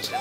So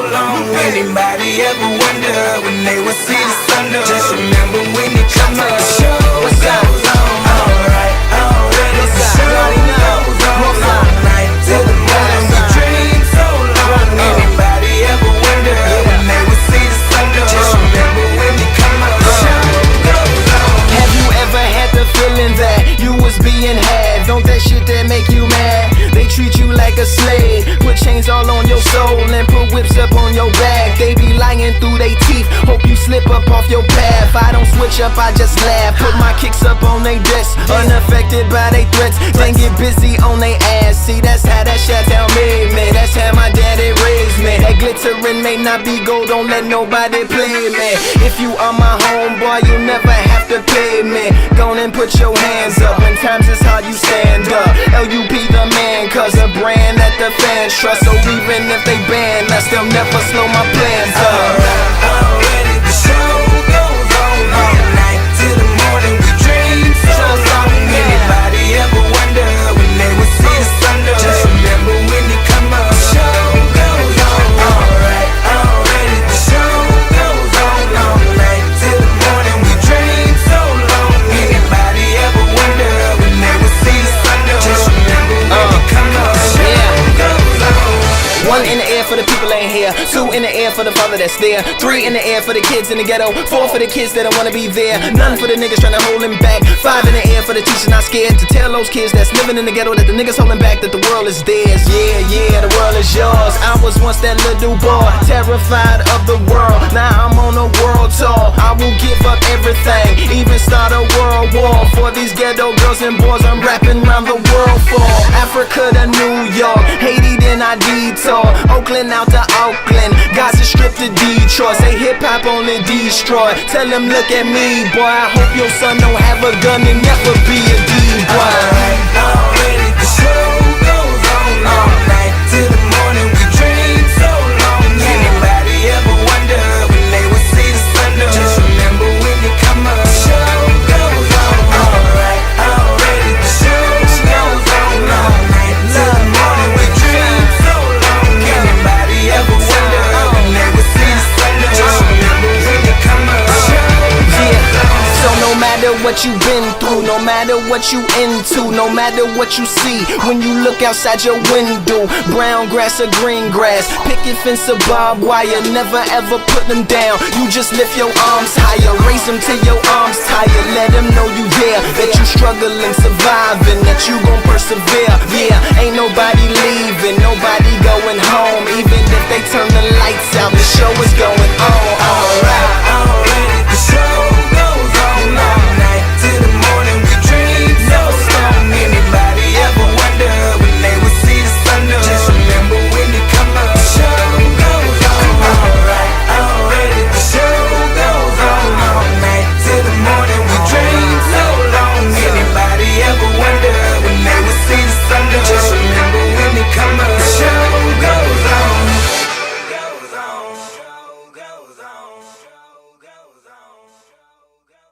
long, anybody ever wonder when they would see the sun? Just remember when you come up, the show goes on. Alright, already the show goes on all night till the morning. We dream so long, anybody ever wonder when they would see the sun? Just remember when you come up, the show goes on. Have you ever had the feeling that you was being had? Don't that shit that make you mad? They treat you like a slave, put chains all on your soul and put whips up on your back. They be lying through they teeth, hope you slip up off your path. I don't switch up, I just laugh, put my kicks up on they desk, unaffected by they threats. Then get busy on they ass. See, that's how that Chi-Town made me, that's how my daddy raised me. That glittering may not be gold, don't let nobody play me. If you are my homeboy, you'll never have to pay me. Go on and put your hands up, when times is hard you stand up. LUP the man, cause a brand that the fans trust. So even if they ban us, they'll never slow my plans up. Already the show goes on all night till the morning. We dream so long. Anybody ever wonder when they would see the sun? Just remember when you come up, the show goes on. Alright, already the show goes on all night till the morning. We dream so long. Anybody ever wonder when they would see the sun? Just remember when you come up, the show goes on. One in the air for the people ain't here, two in the air for the father that's there, three in the air for the kids in the ghetto, four for the kids that don't wanna be there, none for the niggas tryna hold him back, five in the air for the teacher not scared to tell those kids that's living in the ghetto that the niggas holding back, that the world is theirs. Yeah, yeah, the world is yours. I was once that little boy, terrified of the world. Now I'm on a world tour. I will give up everything, even start a world war for these ghetto girls and boys I'm rapping around the world for. Africa to New York, Haiti then I detour, Oakland out to Oakland, Gaza Strip to Detroit. Say hip hop only destroy. Tell them look at me, boy. I hope your son don't have a gun and never be a D-boy. Already the show goes on all night till the morning. We dream so long. Anybody ever wonder when they would see the sun? Just remember when you come up, the show goes on. Alright, already the show goes on all night till the morning. We dream so long. Anybody ever wonder when they would see the sun? Just remember when you come up, the show goes on. So no matter what you've been through, no matter what you into, no matter what you see, when you look outside your window, brown grass or green grass, picket fence or barbed wire, never ever put them down. You just lift your arms higher, raise them till your arms tired. Let them know you there, that you struggling, surviving, that you gon' persevere. Yeah, ain't nobody leaving, nobody going home.